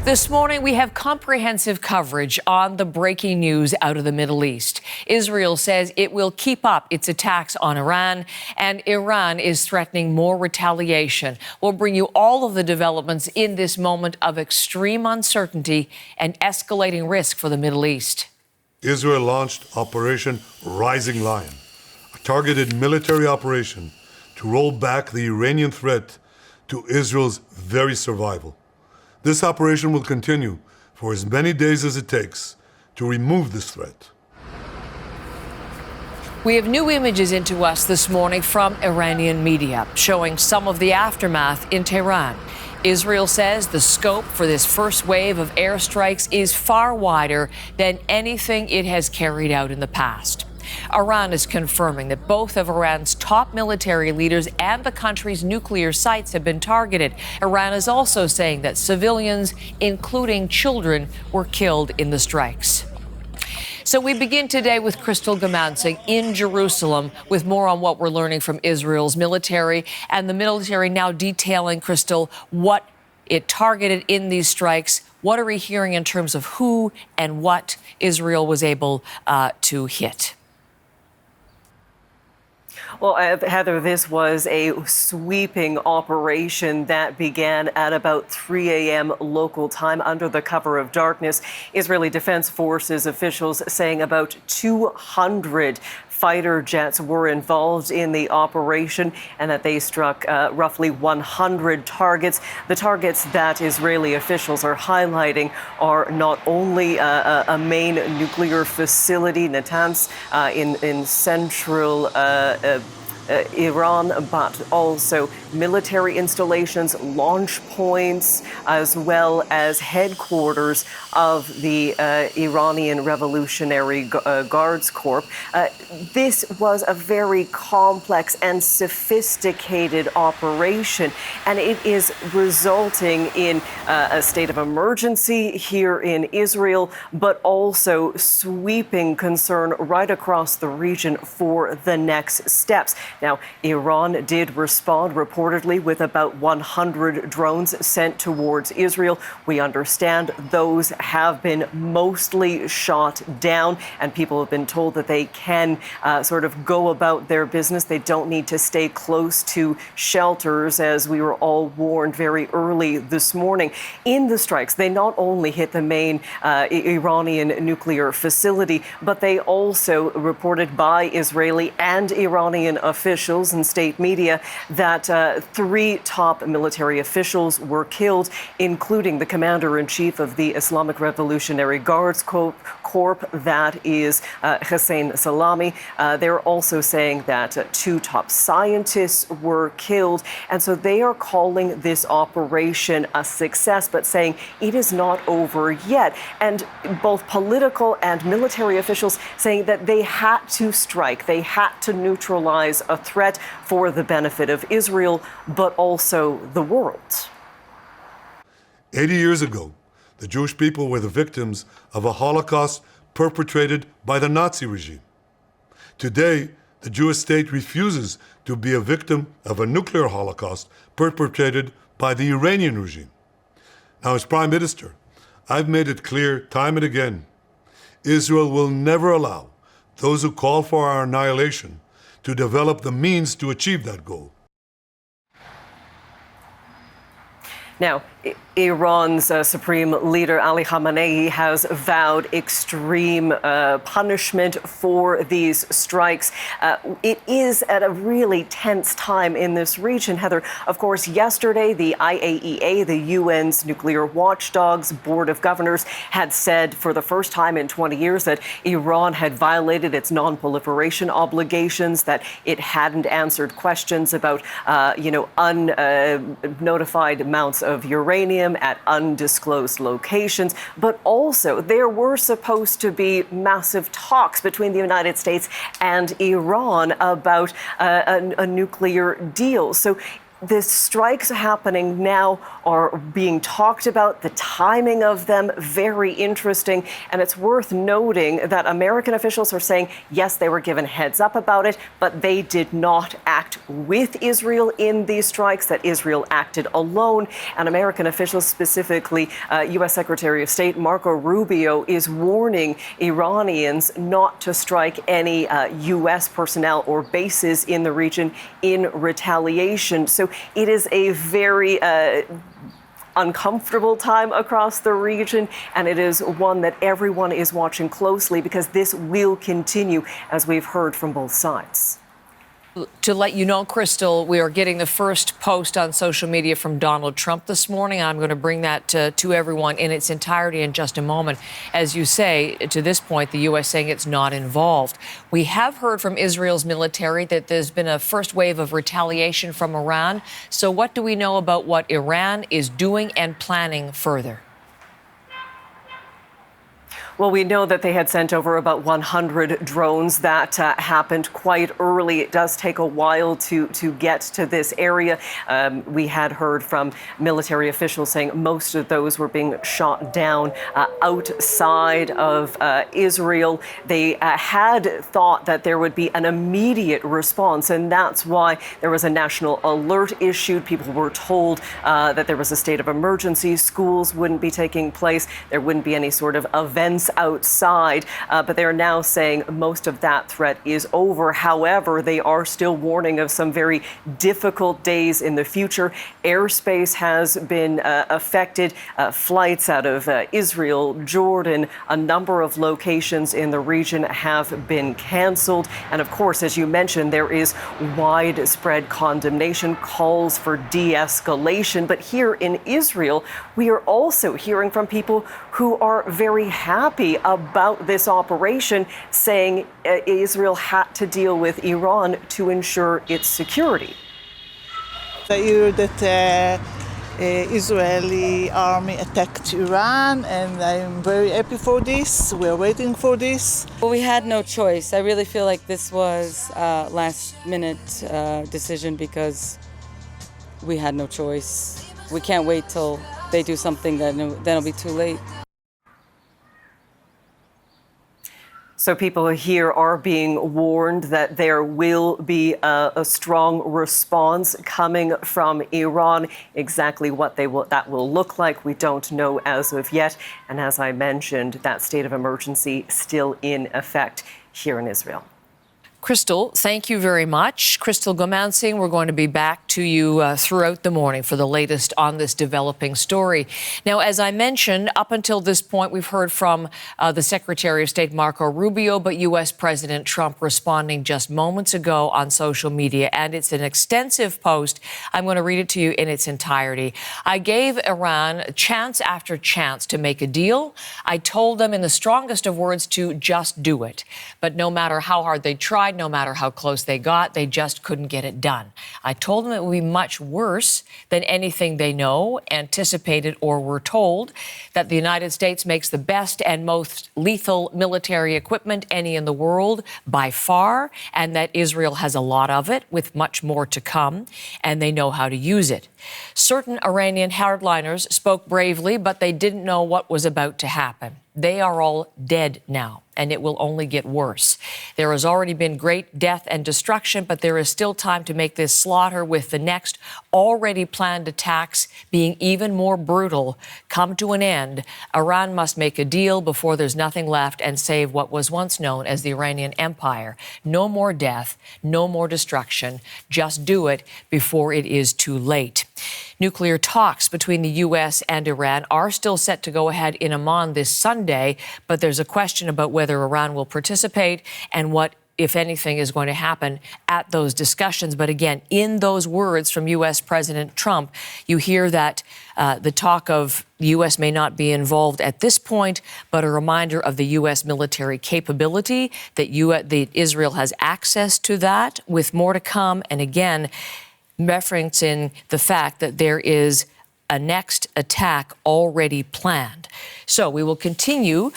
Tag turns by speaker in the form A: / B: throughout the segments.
A: This morning, we have comprehensive coverage on the breaking news out of the Middle East. Israel says it will keep up its attacks on Iran, and Iran is threatening more retaliation. We'll bring you all of the developments in this moment of extreme uncertainty and escalating risk for the Middle East.
B: Israel launched Operation Rising Lion, a targeted military operation to roll back the Iranian threat to Israel's very survival. This operation will continue for as many days as it takes to remove this threat.
A: We have new images into us this morning from Iranian media showing some of the aftermath in Tehran. Israel says the scope for this first wave of airstrikes is far wider than anything it has carried out in the past. Iran is confirming that both of Iran's top military leaders and the country's nuclear sites have been targeted. Iran is also saying that civilians, including children, were killed in the strikes. So we begin today with Crystal Gamansing in Jerusalem with more on what we're learning from Israel's military, and the military now detailing, Crystal, what it targeted in these strikes. What are we hearing in terms of who and what Israel was able to hit?
C: Well, Heather, this was a sweeping operation that began at about 3 a.m. local time under the cover of darkness. Israeli Defense Forces officials saying about 200 fighter jets were involved in the operation and that they struck roughly 100 targets. The targets that Israeli officials are highlighting are not only a main nuclear facility, Natanz, in central Iran, but also military installations, launch points, as well as headquarters of the Iranian Revolutionary Guards Corps. This was a very complex and sophisticated operation, and it is resulting in a state of emergency here in Israel, but also sweeping concern right across the region for the next steps. Now, Iran did respond reportedly with about 100 drones sent towards Israel. We understand those have been mostly shot down, and people have been told that they can sort of go about their business. They don't need to stay close to shelters, as we were all warned very early this morning. In the strikes, they not only hit the main Iranian nuclear facility, but they also reported by Israeli and Iranian officials and state media that 3 top military officials were killed, including the commander-in-chief of the Islamic Revolutionary Guards Corps, that is Hussein Salami. They're also saying that 2 top scientists were killed, and so they are calling this operation a success, but saying it is not over yet. And both political and military officials saying that they had to strike, they had to neutralize a threat for the benefit of Israel, but also the world.
B: 80 years ago, the Jewish people were the victims of a Holocaust perpetrated by the Nazi regime. Today, the Jewish state refuses to be a victim of a nuclear Holocaust perpetrated by the Iranian regime. Now, as Prime Minister, I've made it clear time and again, Israel will never allow those who call for our annihilation to develop the means to achieve that goal.
C: Now, Iran's supreme leader Ali Khamenei has vowed extreme punishment for these strikes. It is at a really tense time in this region, Heather. Of course, yesterday, the IAEA, the UN's nuclear watchdogs board of governors, had said for the first time in 20 years that Iran had violated its non-proliferation obligations, that it hadn't answered questions about, unnotified amounts of uranium at undisclosed locations, but also there were supposed to be massive talks between the United States and Iran about a nuclear deal. So the strikes happening now are being talked about, the timing of them, very interesting. And it's worth noting that American officials are saying, yes, they were given heads up about it, but they did not act with Israel in these strikes, that Israel acted alone. And American officials, specifically U.S. Secretary of State Marco Rubio, is warning Iranians not to strike any U.S. personnel or bases in the region in retaliation. So it is a very uncomfortable time across the region, and it is one that everyone is watching closely because this will continue, as we've heard from both sides.
A: To let you know, Crystal, we are getting the first post on social media from Donald Trump this morning. I'm going to bring that to everyone in its entirety in just a moment. As you say, to this point, the U.S. saying it's not involved. We have heard from Israel's military that there's been a first wave of retaliation from Iran. So what do we know about what Iran is doing and planning further?
C: Well, we know that they had sent over about 100 drones. That happened quite early. It does take a while to get to this area. We had heard from military officials saying most of those were being shot down outside of Israel. They had thought that there would be an immediate response, and that's why there was a national alert issued. People were told that there was a state of emergency. Schools wouldn't be taking place. There wouldn't be any sort of events outside, but they're now saying most of that threat is over. However, they are still warning of some very difficult days in the future. Airspace has been affected. Flights out of Israel, Jordan, a number of locations in the region have been canceled. And of course, as you mentioned, there is widespread condemnation, calls for de-escalation. But here in Israel, we are also hearing from people who are very happy about this operation, saying Israel had to deal with Iran to ensure its security.
D: I hear that Israeli army attacked Iran, and I'm very happy for this. We're waiting for this.
E: Well, we had no choice. I really feel like this was a last-minute decision because we had no choice. We can't wait till they do something, then it'll be too late.
C: So people here are being warned that there will be a strong response coming from Iran. Exactly what that will look like, we don't know as of yet. And as I mentioned, that state of emergency still in effect here in Israel.
A: Crystal, thank you very much. Crystal Gomansing, we're going to be back to you throughout the morning for the latest on this developing story. Now, as I mentioned, up until this point, we've heard from the Secretary of State Marco Rubio, but U.S. President Trump responding just moments ago on social media. And it's an extensive post. I'm going to read it to you in its entirety. I gave Iran chance after chance to make a deal. I told them in the strongest of words to just do it. But no matter how hard they tried, no matter how close they got, they just couldn't get it done. I told them it would be much worse than anything they know, anticipated, or were told, that the United States makes the best and most lethal military equipment any in the world by far, and that Israel has a lot of it, with much more to come, and they know how to use it. Certain Iranian hardliners spoke bravely, but they didn't know what was about to happen. They are all dead now, and it will only get worse. There has already been great death and destruction, but there is still time to make this slaughter, with the next already planned attacks being even more brutal, come to an end. Iran must make a deal before there's nothing left and save what was once known as the Iranian Empire. No more death, no more destruction. Just do it before it is too late. Nuclear talks between the U.S. and Iran are still set to go ahead in Amman this Sunday, but there's a question about whether Iran will participate and what, if anything, is going to happen at those discussions. But again, in those words from U.S. President Trump, you hear that the talk of the U.S. may not be involved at this point, but a reminder of the U.S. military capability, that Israel has access to that, with more to come. And again, referencing the fact that there is a next attack already planned. So we will continue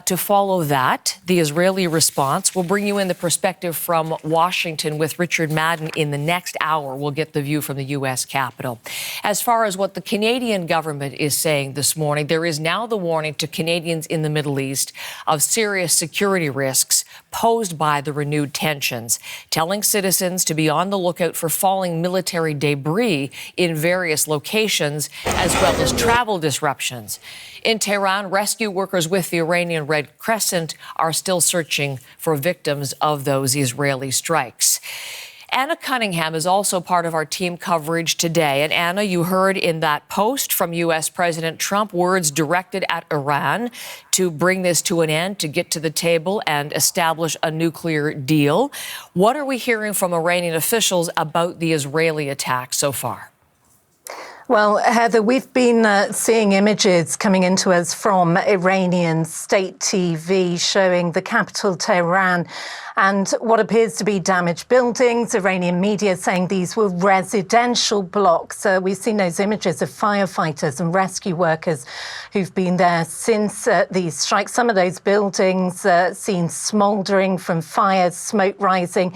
A: to follow that, the Israeli response. We'll bring you in the perspective from Washington with Richard Madden in the next hour. We'll get the view from the U.S. Capitol. As far as what the Canadian government is saying this morning, there is now the warning to Canadians in the Middle East of serious security risks posed by the renewed tensions, telling citizens to be on the lookout for falling military debris in various locations, as well as travel disruptions. In Tehran, rescue workers with the Iranian Red Crescent are still searching for victims of those Israeli strikes. Anna Cunningham is also part of our team coverage today. And Anna, you heard in that post from U.S. President Trump words directed at Iran to bring this to an end, to get to the table and establish a nuclear deal. What are we hearing from Iranian officials about the Israeli attack so far?
F: Well, Heather, we've been seeing images coming into us from Iranian state TV showing the capital, Tehran, and what appears to be damaged buildings. Iranian media saying these were residential blocks. We've seen those images of firefighters and rescue workers who've been there since these strikes. Some of those buildings seen smouldering from fires, smoke rising,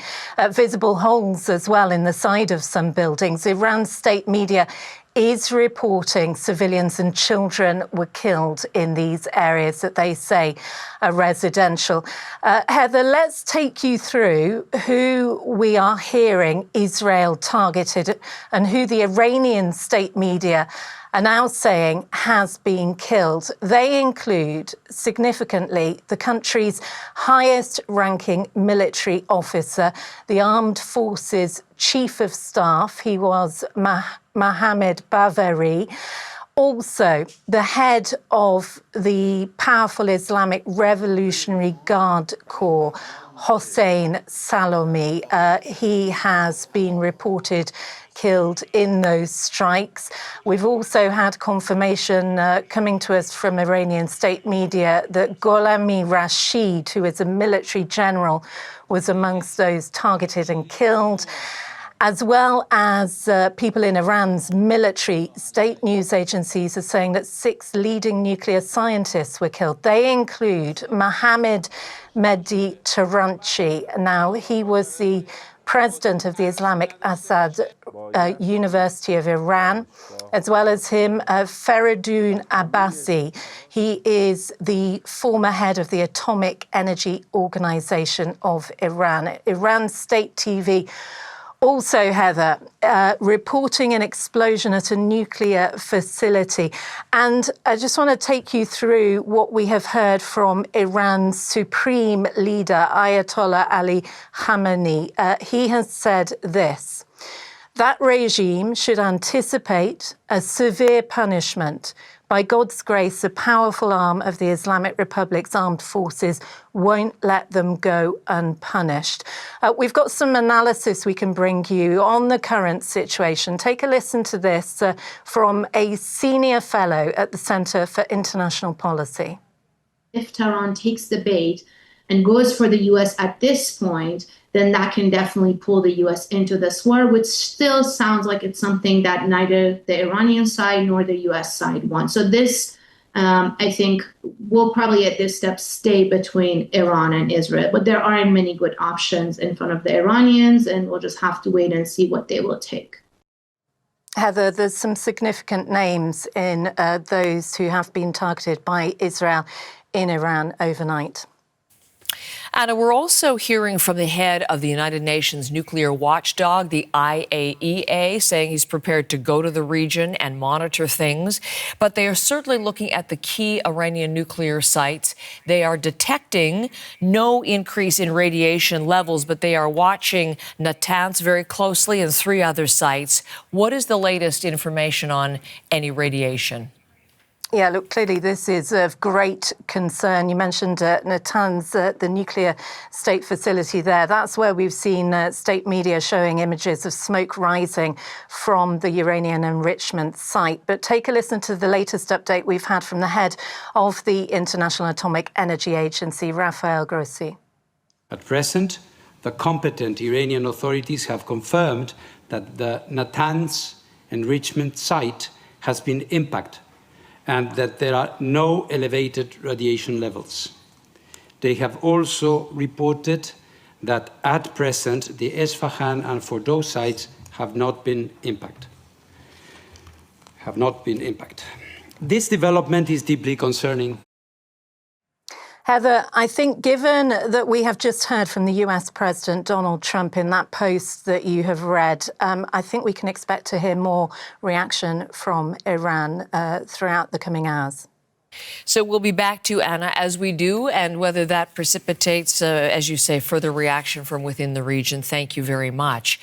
F: visible holes as well in the side of some buildings. Iran's state media is reporting civilians and children were killed in these areas that they say are residential. Heather, let's take you through who we are hearing Israel targeted and who the Iranian state media are now saying has been killed. They include, significantly, the country's highest-ranking military officer, the Armed Forces Chief of Staff. He was Mohammed Bavari. Also, the head of the powerful Islamic Revolutionary Guard Corps, Hossein Salami. He has been reported killed in those strikes. We've also had confirmation coming to us from Iranian state media that Gholami Rashid, who is a military general, was amongst those targeted and killed, as well as people in Iran's military. State news agencies are saying that 6 leading nuclear scientists were killed. They include Mohammad Mehdi Taranchi. Now, he was the president of the Islamic Assad University of Iran, as well as him, Feridun Abbasi. He is the former head of the Atomic Energy Organization of Iran. Iran's state TV also, Heather, reporting an explosion at a nuclear facility. And I just want to take you through what we have heard from Iran's supreme leader, Ayatollah Ali Khamenei. He has said this: that regime should anticipate a severe punishment. By God's grace, the powerful arm of the Islamic Republic's armed forces won't let them go unpunished. We've got some analysis we can bring you on the current situation. Take a listen to this from a senior fellow at the Center for International Policy.
G: If Tehran takes the bait and goes for the U.S. at this point, then that can definitely pull the U.S. into this war, which still sounds like it's something that neither the Iranian side nor the U.S. side wants. So this, I think, will probably at this step stay between Iran and Israel. But there aren't many good options in front of the Iranians, and we'll just have to wait and see what they will take.
F: Heather, there's some significant names in those who have been targeted by Israel in Iran overnight.
A: Anna, we're also hearing from the head of the United Nations nuclear watchdog, the IAEA, saying he's prepared to go to the region and monitor things. But they are certainly looking at the key Iranian nuclear sites. They are detecting no increase in radiation levels, but they are watching Natanz very closely and 3 other sites. What is the latest information on any radiation?
F: Yeah, look, clearly this is of great concern. You mentioned Natanz, the nuclear state facility there. That's where we've seen state media showing images of smoke rising from the uranium enrichment site. But take a listen to the latest update we've had from the head of the International Atomic Energy Agency, Rafael Grossi.
H: At present, the competent Iranian authorities have confirmed that the Natanz enrichment site has been impacted and that there are no elevated radiation levels. They have also reported that at present the Esfahan and Fordow sites have not been impacted. This development is deeply concerning.
F: Heather, I think given that we have just heard from the US President Donald Trump in that post that you have read, I think we can expect to hear more reaction from Iran throughout the coming hours.
A: So we'll be back to Anna as we do, and whether that precipitates, as you say, further reaction from within the region. Thank you very much.